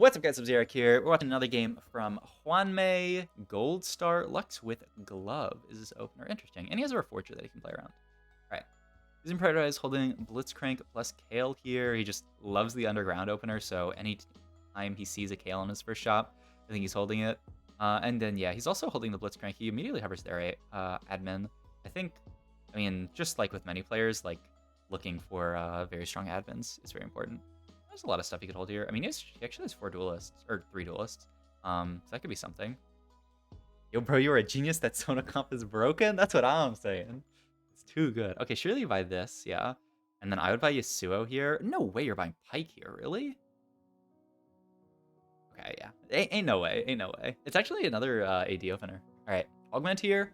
What's up, guys? Sub-Zero here. We're watching another game from Huanmie. Gold Star Lux with Glove is his opener. Interesting. And he has a Reforger that he can play around. Alright. Using Prioritize, holding Blitzcrank plus Kale here. He just loves the Underground opener, so any time he sees a Kale on his first shot, I think he's holding it. And then, yeah, he's also holding the Blitzcrank. He immediately hovers there, admin. I mean, just like with many players, like, looking for very strong admins is very important. There's a lot of stuff he could hold here. I mean, he actually has 4 duelists, or 3 duelists. So that could be something. Yo, bro, you're a genius. That Sona comp is broken? That's what I'm saying. It's too good. Okay, surely you buy this, yeah. And then I would buy Yasuo here. No way you're buying Pike here, really? Okay, yeah. Ain't no way, ain't no way. It's actually another AD opener. All right, Augment here.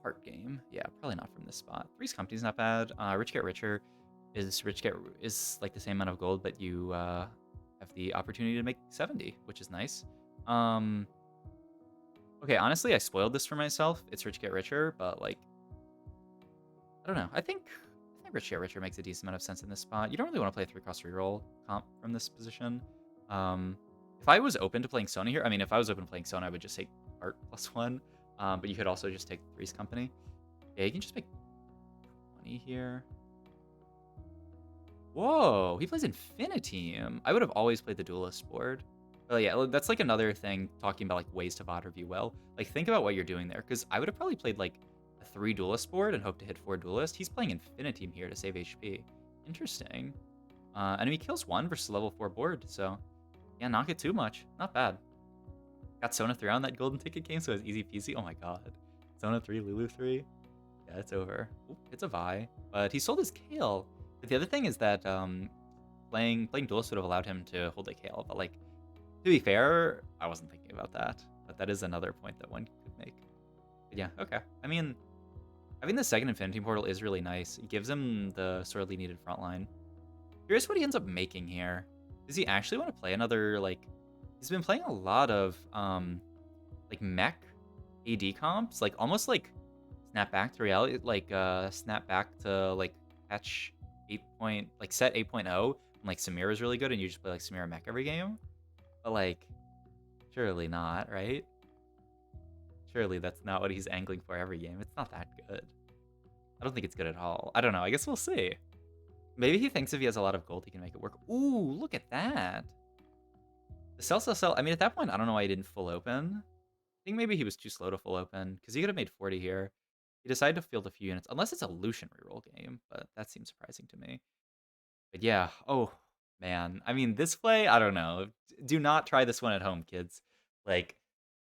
Heart game. Yeah, probably not from this spot. Three's Company's not bad. Rich Get Richer is like the same amount of gold, but you have the opportunity to make 70, which is nice. Okay, honestly, I spoiled this for myself. It's Rich Get Richer, but like, I don't know. I think Rich Get Richer makes a decent amount of sense in this spot. You don't really want to play a 3-cost reroll comp from this position. If I was open to playing Sona here, I mean, if I was open to playing Sona, I would just take Art +1. But you could also just take Three's Company. Yeah, you can just make 20 here. Whoa, he plays Infiniteam. I would have always played the Duelist board. But yeah, that's like another thing talking about like ways to bot review well. Like think about what you're doing there, because I would have probably played like a 3 Duelist board and hoped to hit 4 Duelist. He's playing Infiniteam here to save HP. Interesting. Enemy kills 1 versus level 4 board, so yeah, not get too much. Not bad. Got Sona 3 on that golden ticket game, so it's easy peasy. Oh my god. Sona 3, Lulu 3. Yeah, it's over. Ooh, it's a Vi. But he sold his Kale. But the other thing is that playing Duelist would have allowed him to hold a Kale. But like, to be fair, I wasn't thinking about that. But that is another point that one could make. But yeah, okay. I mean, having the second Infinity Portal is really nice. It gives him the sorely needed frontline. Curious what he ends up making here. Does he actually want to play another, like... He's been playing a lot of, like, mech AD comps. Like, almost, like, snap back to reality. Like, snap back to, like, patch 8 point... Like, set 8.0. And, like, Samira is really good, and you just play, like, Samira mech every game. But, like, surely not, right? Surely that's not what he's angling for every game. It's not that good. I don't think it's good at all. I don't know. I guess we'll see. Maybe he thinks if he has a lot of gold, he can make it work. Ooh, look at that. The sell. I mean, at that point, I don't know why he didn't full open. I think maybe he was too slow to full open, because he could have made 40 here. He decided to field a few units, unless it's a Lucian reroll game, but that seems surprising to me. But yeah, oh, man. I mean, this play, I don't know. Do not try this one at home, kids. Like,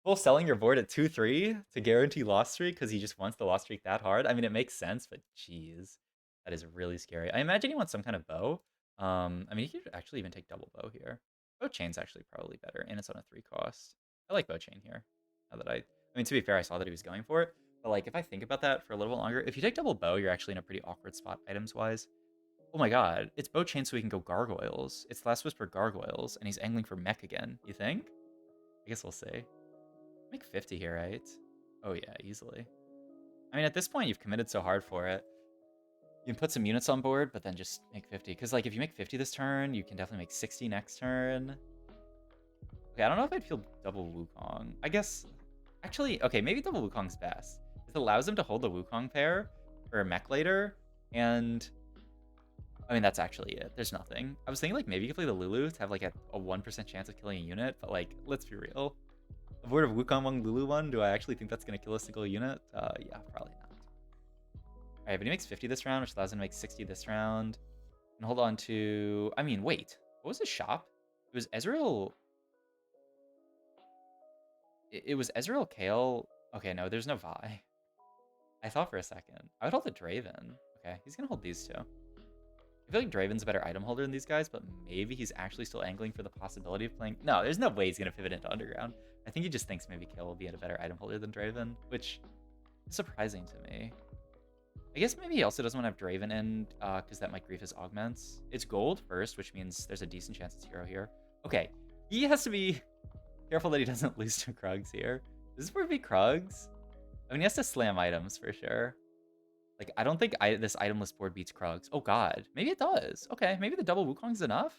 full selling your board at 2-3 to guarantee loss streak because he just wants the loss streak that hard. I mean, it makes sense, but jeez. That is really scary. I imagine he wants some kind of bow. I mean, he could actually even take double bow here. Bow chain's actually probably better, and it's on a 3 cost. I like bow chain here. Now that I mean, to be fair, I saw that he was going for it. But like, if I think about that for a little bit longer, if you take double bow, you're actually in a pretty awkward spot items-wise. Oh my god, it's bow chain so we can go gargoyles. It's Last Whisper gargoyles, and he's angling for mech again. You think? I guess we'll see. Make 50 here, right? Oh yeah, easily. I mean, at this point, you've committed so hard for it. You can put some units on board, but then just make 50. Because, like, if you make 50 this turn, you can definitely make 60 next turn. Okay, I don't know if I'd feel double Wukong. I guess... Actually, okay, maybe double Wukong's best. It allows him to hold the Wukong pair for a mech later, and... I mean, that's actually it. There's nothing. I was thinking, like, maybe you could play the Lulu to have, like, a 1% chance of killing a unit, but, like, let's be real. A board of Wukong 1, Lulu 1, do I actually think that's going to kill a single unit? Yeah, probably not. Alright, but he makes 50 this round, which allows him to make 60 this round. And hold on to... I mean, wait. What was his shop? It was Ezreal... It was Ezreal Kale... Okay, no, there's no Vi. I thought for a second. I would hold the Draven. Okay, he's going to hold these two. I feel like Draven's a better item holder than these guys, but maybe he's actually still angling for the possibility of playing... No, there's no way he's going to pivot into Underground. I think he just thinks maybe Kale will be a better item holder than Draven, which is surprising to me. I guess maybe he also doesn't want to have Draven in, because that might grief his augments. It's gold first, which means there's a decent chance it's hero here. Okay, he has to be careful that he doesn't lose to Krugs here. This is where it be Krugs. I mean, he has to slam items for sure. Like, I don't think this itemless board beats Krugs. Oh god, maybe it does. Okay, maybe the double Wukong's enough.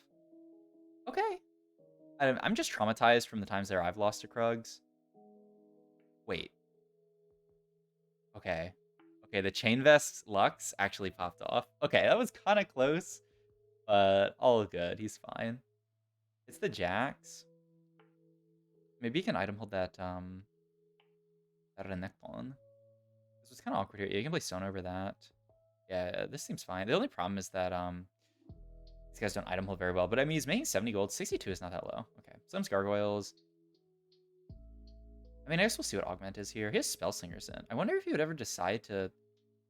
Okay. I'm just traumatized from the times there I've lost to Krugs. Wait. Okay. Okay, the Chain Vest Lux actually popped off. Okay, that was kind of close, but all good. He's fine. It's the Jax. Maybe you can item hold that Renekton. This was kind of awkward here. Yeah, you can play Stone over that. Yeah, this seems fine. The only problem is that these guys don't item hold very well. But I mean, he's making 70 gold. 62 is not that low. Okay, some gargoyles. I mean, I guess we'll see what Augment is here. He has Spell Slingers in. I wonder if he would ever decide to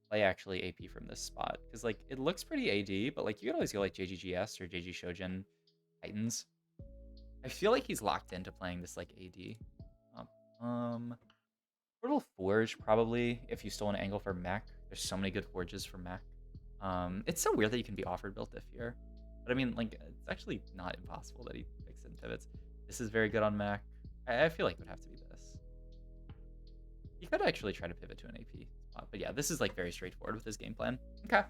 play actually AP from this spot. Because, like, it looks pretty AD, but, like, you could always go, like, JGGS or JG Shojin Titans. I feel like he's locked into playing this, like, AD. Portal Forge, probably, if you still want to angle for Mech. There's so many good forges for Mech. It's so weird that you can be offered Built Diff here. But, I mean, like, it's actually not impossible that he picks and pivots. This is very good on Mech. I feel like it would have to be this. He could actually try to pivot to an AP spot. But yeah, this is like very straightforward with his game plan. Okay.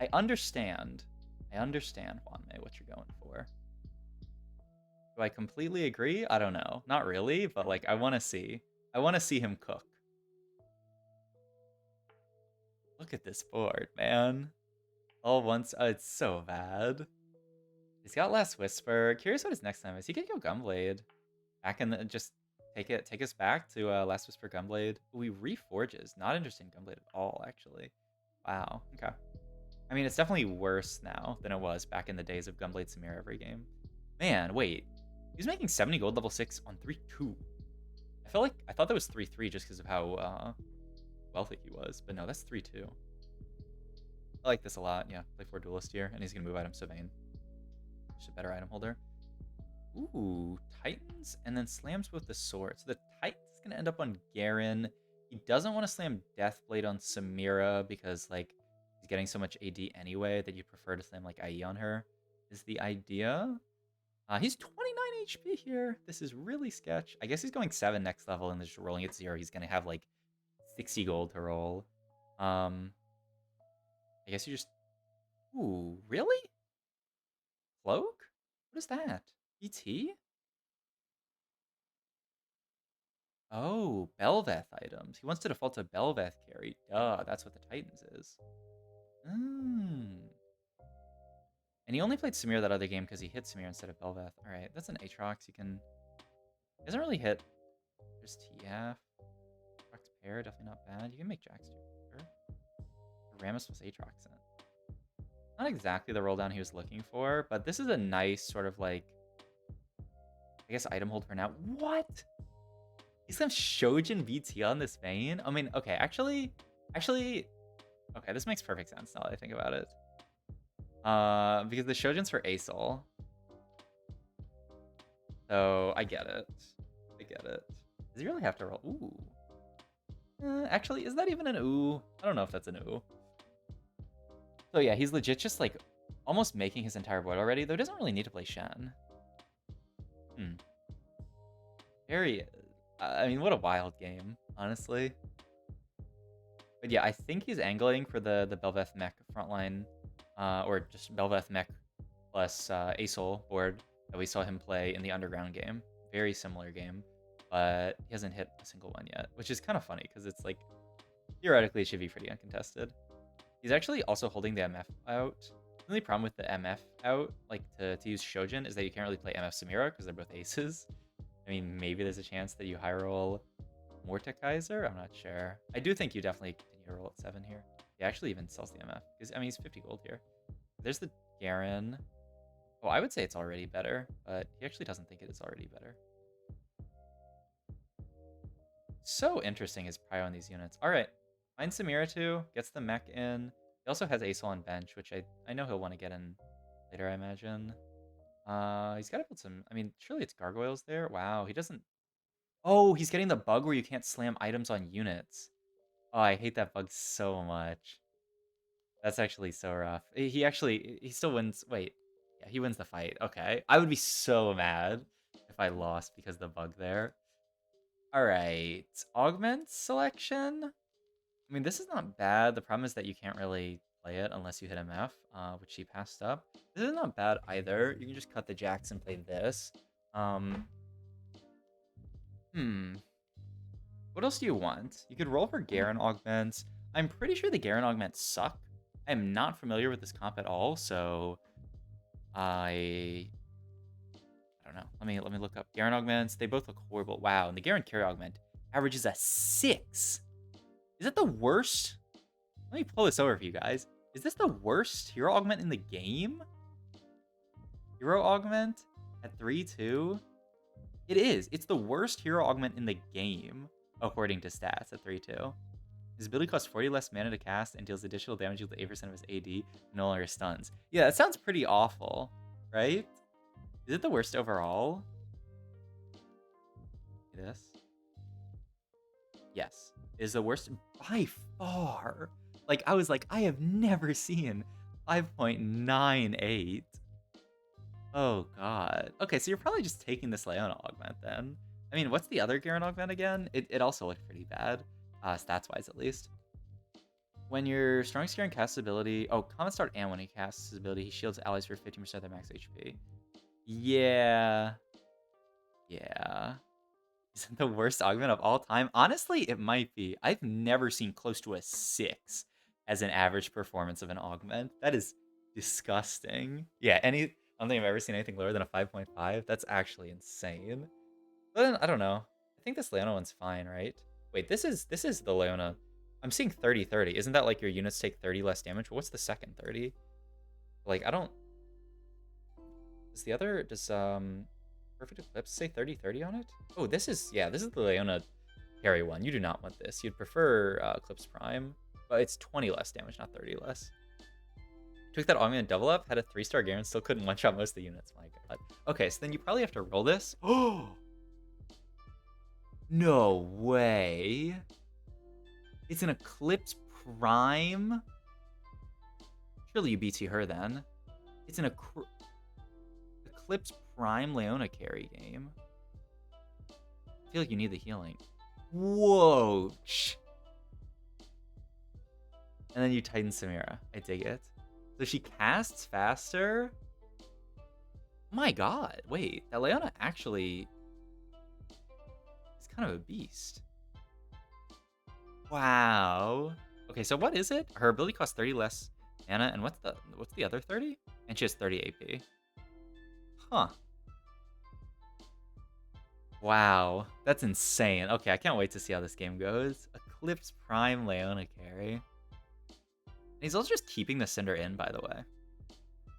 I understand, Huanmie, what you're going for. Do I completely agree? I don't know. Not really, but like I want to see. I want to see him cook. Look at this board, man. All once. Oh, it's so bad. He's got Last Whisper. Curious what his next time is. He could go Gunblade. Back in the just take us back to Last Whisper Gunblade. We reforges. Not interested in Gunblade at all, actually. Wow. Okay. I mean, it's definitely worse now than it was back in the days of Gunblade Samir every game. Man, wait. He was making 70 gold level 6 on 3-2. I thought that was 3-3 just because of how wealthy he was. But no, that's 3-2. I like this a lot. Yeah, play 4 Duelist here, and he's going to move item Sylvain. Just a better item holder. Ooh, Titans, and then slams with the sword. So the Titan's going to end up on Garen. He doesn't want to slam Deathblade on Samira because, like, he's getting so much AD anyway that you prefer to slam, like, IE on her, is the idea. He's 29 HP here. This is really sketch. I guess he's going 7 next level and just rolling at 0. He's going to have, like, 60 gold to roll. I guess you just... Ooh, really? Cloak? What is that? ET? Oh, Bel'Veth items. He wants to default to Bel'Veth carry. Duh, that's what the Titans is. And he only played Samir that other game because he hit Samir instead of Bel'Veth. Alright, that's an Aatrox. He can... He doesn't really hit... There's TF. Aatrox pair, definitely not bad. You can make Jax too. Sure. Rammus was Aatrox in it. Not exactly the roll down he was looking for, but this is a nice sort of like... I guess item hold for now. What? He's got Shojin BT on this vein? I mean, okay, actually... Okay, this makes perfect sense now that I think about it. Because the Shojin's for Asol. So, I get it. Does he really have to roll? Ooh. Actually, is that even an ooh? I don't know if that's an ooh. So yeah, he's legit just like almost making his entire board already, though he doesn't really need to play Shen. Very... I mean, what a wild game, honestly. But yeah, I think he's angling for the Bel'Veth Mech frontline, or just Bel'Veth Mech plus Asol board that we saw him play in the Underground game. Very similar game, but he hasn't hit a single one yet, which is kind of funny because it's like, theoretically it should be pretty uncontested. He's actually also holding the MF out. The only problem with the MF out, like to use Shojin, is that you can't really play MF Samira because they're both aces. I mean, maybe there's a chance that you high roll Mordekaiser? I'm not sure. I do think you definitely continue to roll at 7 here. He actually even sells the MF. Because, I mean, he's 50 gold here. There's the Garen. Oh, I would say it's already better, but he actually doesn't think it is already better. So interesting his prio on these units. All right. Finds Samira too. Gets the mech in. He also has Asol on bench, which I know he'll want to get in later, I imagine. He's got to put some... I mean, surely it's gargoyles there. Wow, he doesn't... Oh, he's getting the bug where you can't slam items on units. Oh, I hate that bug so much. That's actually so rough. He still wins. Wait, yeah, he wins the fight. Okay. I would be so mad if I lost because of the bug there. All right. Augment selection. I mean, this is not bad. The problem is that you can't really play it unless you hit MF, which he passed up. This is not bad either. You can just cut the Jax and play this. Um, hmm. What else do you want? You could roll for Garen Augments. I'm pretty sure the Garen Augments suck. I'm not familiar with this comp at all, so I don't know. Let me look up Garen Augments. They both look horrible. Wow, and the Garen Carry Augment averages a 6. Is that the worst? Let me pull this over for you guys. Is this the worst hero augment in the game? Hero augment at 3-2? It is. It's the worst hero augment in the game, according to stats at 3-2. His ability costs 40 less mana to cast and deals additional damage with 8% of his AD and no longer stuns. Yeah, that sounds pretty awful, right? Is it the worst overall? This? Yes. It is the worst by far. Like, I was like, I have never seen 5.98. Oh, God. Okay, so you're probably just taking this Leona augment then. I mean, what's the other Garen augment again? It also looked pretty bad, stats-wise at least. When your strongest Garen casts ability... Oh, Common Start and when he casts his ability, he shields allies for 15% of their max HP. Yeah. Yeah. Is it the worst augment of all time? Honestly, it might be. I've never seen close to a 6 as an average performance of an augment. That is disgusting. Yeah, I don't think I've ever seen anything lower than a 5.5. That's actually insane. But then, I don't know. I think this Leona one's fine, right? Wait, this is the Leona. I'm seeing 30-30. Isn't that like your units take 30 less damage? What's the second 30? Like, I don't... Does Perfect Eclipse say 30-30 on it? Oh, this is the Leona carry one. You do not want this. You'd prefer Eclipse Prime, but it's 20 less damage, not 30 less. Took that augment double up, had a 3-star Garen, still couldn't one-shot most of the units. My God. Okay, so then you probably have to roll this. Oh! No way. It's an Eclipse Prime? Surely you BT her then. It's an Eclipse Prime Leona carry game. I feel like you need the healing. Whoa. And then you Titan Samira. I dig it. So she casts faster? My God. Wait, that Leona actually is kind of a beast. Wow. Okay, so what is it? Her ability costs 30 less mana, and what's the other 30? And she has 30 AP. Huh. Wow, that's insane. Okay, I can't wait to see how this game goes. Eclipse Prime Leona carry. And he's also just keeping the Cinder in, by the way.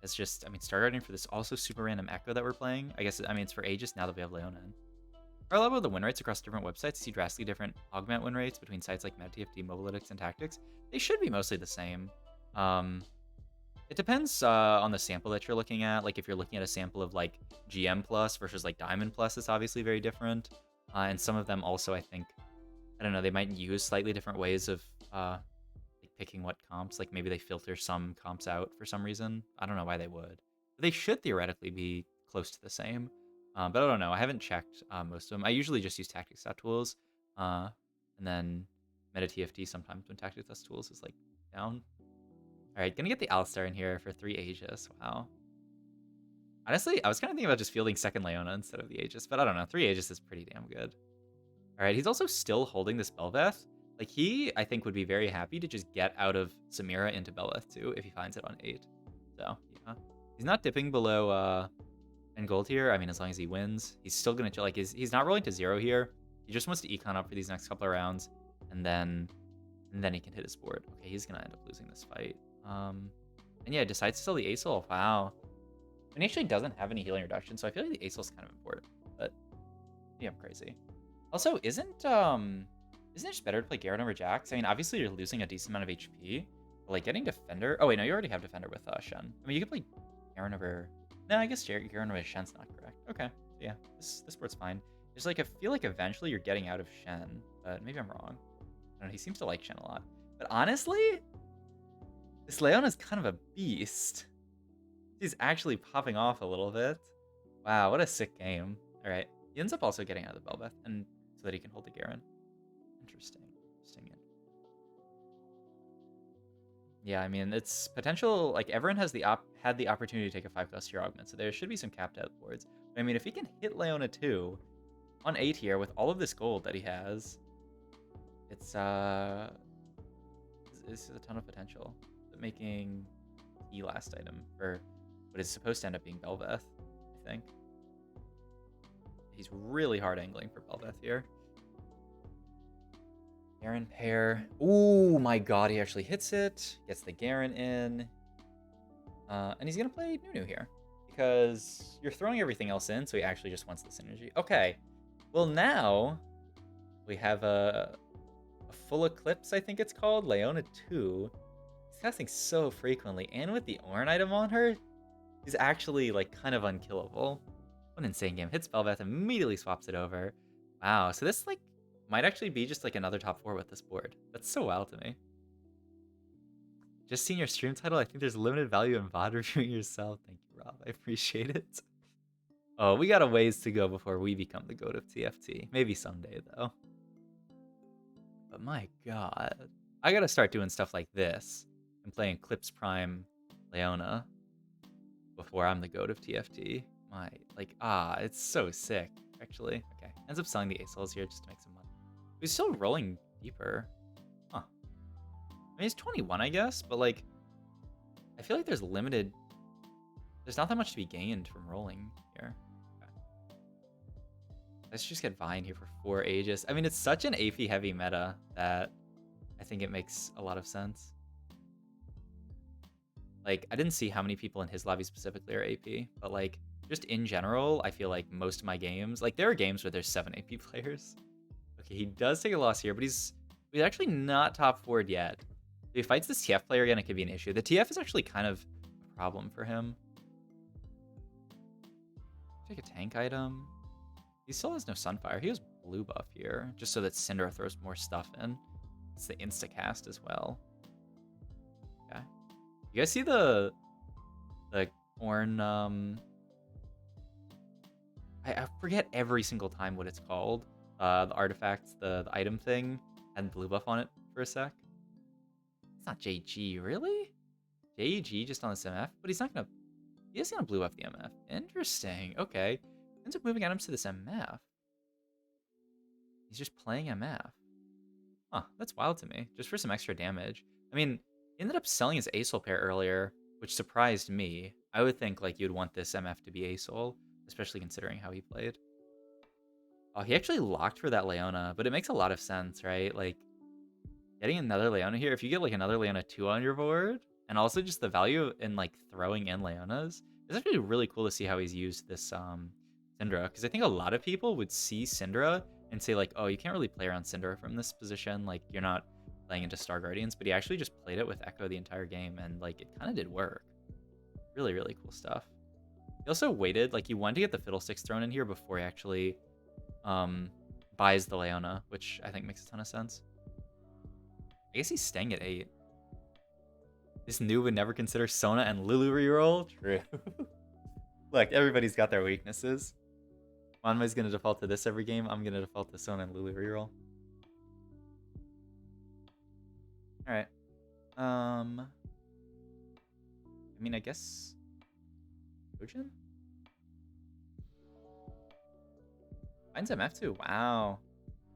It's just, Star Guardian for this also super random Echo that we're playing. I guess, it's for ages now that we have Leona in. Our level of the win rates across different websites see drastically different augment win rates between sites like MetaTFT, Mobalytics, and Tactics. They should be mostly the same. It depends on the sample that you're looking at. Like if you're looking at a sample of like GM plus versus like Diamond plus, it's obviously very different. And some of them also, I think, I don't know, they might use slightly different ways of like picking what comps. Like maybe they filter some comps out for some reason. I don't know why they would. But they should theoretically be close to the same. But I don't know. I haven't checked most of them. I usually just use Tactics.tools. And then MetaTFT sometimes when Tactics.tools is like down. Alright, gonna get the Alistar in here for 3 Aegis. Wow. Honestly, I was kind of thinking about just fielding second Leona instead of the Aegis, but I don't know. 3 Aegis is pretty damn good. Alright, he's also still holding this Bel'Veth. Like, he, I think, would be very happy to just get out of Samira into Bel'Veth, too, if he finds it on 8. So, yeah. He's not dipping below end gold here. As long as he wins. He's still gonna chill. Like, he's not rolling to 0 here. He just wants to econ up for these next couple of rounds, and then he can hit his board. Okay, he's gonna end up losing this fight. And yeah, decides to sell the Asol. Wow. And he actually doesn't have any healing reduction, so I feel like the Asol's kind of important. But yeah, I'm crazy. Also, isn't it just better to play Garen over Jax? Obviously you're losing a decent amount of HP, but like getting Defender. Oh wait, no, you already have Defender with Shen. You could play Garen over. No, I guess Garen over Shen's not correct. Okay, so yeah, this board's fine. There's like I feel like eventually you're getting out of Shen, but maybe I'm wrong. I don't know. He seems to like Shen a lot, but honestly. This Leona's kind of a beast. She's actually popping off a little bit. Wow, what a sick game. Alright. He ends up also getting out of the Bel'Veth and so that he can hold the Garen. Interesting. Yeah, it's potential. Like everyone has had the opportunity to take a 5+ tier augment, so there should be some capped out boards. I mean, if he can hit Leona too, on A tier with all of this gold that he has, it's this is a ton of potential. Making the last item for what is supposed to end up being Bel'Veth, I think. He's really hard angling for Bel'Veth here. Garen pair. Oh my god, he actually hits it. Gets the Garen in. And he's going to play Nunu here. Because you're throwing everything else in, so he actually just wants the synergy. Okay. Well, now we have a full eclipse, I think it's called. Leona 2. He's casting so frequently. And with the Ornn item on her, he's actually, like, kind of unkillable. What an insane game. Hits Bel'Veth, immediately swaps it over. Wow, so this, like, might actually be just, like, another top 4 with this board. That's so wild to me. Just seeing your stream title, I think there's limited value in VOD reviewing yourself. Thank you, Rob. I appreciate it. Oh, we got a ways to go before we become the GOAT of TFT. Maybe someday, though. But my god. I gotta start doing stuff like this and playing Eclipse Prime Leona before I'm the GOAT of TFT. It's so sick, actually. Okay, ends up selling the Asols here just to make some money. He's still rolling deeper. Huh. I mean, he's 21, I guess, but, like, I feel like there's not that much to be gained from rolling here. Okay. Let's just get Vine here for 4 Aegis. I mean, it's such an AP-heavy meta that I think it makes a lot of sense. Like, I didn't see how many people in his lobby specifically are AP, but, like, just in general, I feel like most of my games, like, there are games where there's 7 AP players. Okay, he does take a loss here, but he's actually not top 4'd yet. If he fights this TF player again, it could be an issue. The TF is actually kind of a problem for him. Take a tank item. He still has no Sunfire. He has blue buff here, just so that Syndra throws more stuff in. It's the insta-cast as well. Okay. You guys see the Ornn, I forget every single time what it's called. The artifact, the item thing, and blue buff on it for a sec. It's not JG, really? JG just on this MF? But he's not gonna... He is gonna blue buff the MF. Interesting. Okay. Ends up moving items to this MF. He's just playing MF. Huh, that's wild to me. Just for some extra damage. I mean, he ended up selling his Asol pair earlier, which surprised me. I would think, like, you'd want this MF to be Asol, especially considering how he played. Oh, he actually locked for that Leona, but it makes a lot of sense, right? Like, getting another Leona here, if you get, like, another Leona 2 on your board, and also just the value in, like, throwing in Leonas, it's actually really cool to see how he's used this Syndra, because I think a lot of people would see Syndra and say, like, oh, you can't really play around Syndra from this position, like, you're not playing into Star Guardians, but he actually just played it with Echo the entire game, and, like, it kind of did work. Really, really cool stuff. He also waited, like, he wanted to get the Fiddlesticks thrown in here before he actually buys the Leona, which I think makes a ton of sense. I guess he's staying at 8. This noob would never consider Sona and Lulu reroll? True. Look, everybody's got their weaknesses. Huanmie's gonna default to this every game. I'm gonna default to Sona and Lulu reroll. Alright. I mean, I guess... Trojan? Finds MF too. Wow.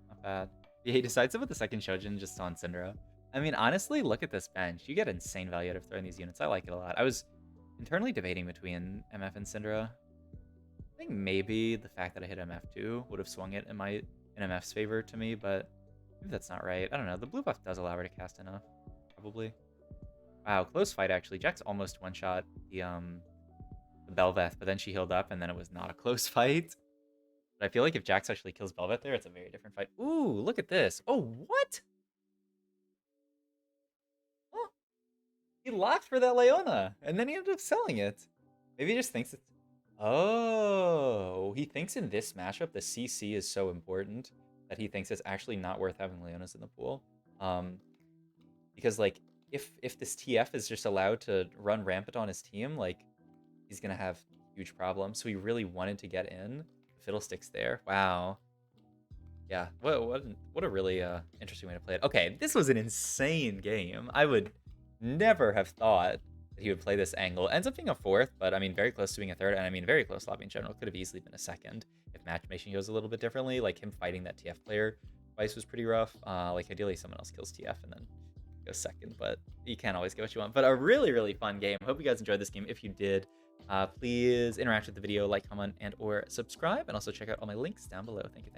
Not bad. Yeah, he decides to put the second Shojin just on Syndra. I mean, honestly, look at this bench. You get insane value out of throwing these units. I like it a lot. I was internally debating between MF and Syndra. I think maybe the fact that I hit MF2 would have swung it in MF's favor to me, but maybe that's not right. I don't know. The blue buff does allow her to cast enough, probably. Wow, close fight, actually. Jax almost one-shot the Bel'Veth, but then she healed up, and then it was not a close fight. But I feel like if Jax actually kills Bel'Veth there, it's a very different fight. Ooh, look at this. Oh, what? Huh? He locked for that Leona, and then he ended up selling it. Maybe he just thinks it's... Oh, he thinks in this matchup the CC is so important that he thinks it's actually not worth having Leonas in the pool. Because, like, if this TF is just allowed to run rampant on his team, like, he's gonna have huge problems. So he really wanted to get in. Fiddlesticks there. Wow. Yeah, what a really interesting way to play it. Okay, this was an insane game. I would never have thought that he would play this angle. Ends up being a fourth, but I mean, very close to being a third, and I mean, very close lobby in general. Could have easily been a second if matchmaking goes a little bit differently. Like him fighting that TF player twice was pretty rough. Like ideally someone else kills TF and then goes second, but you can't always get what you want. But a really, really fun game. Hope you guys enjoyed this game. If you did, please interact with the video, like, comment, and or subscribe, and also check out all my links down below. Thank you.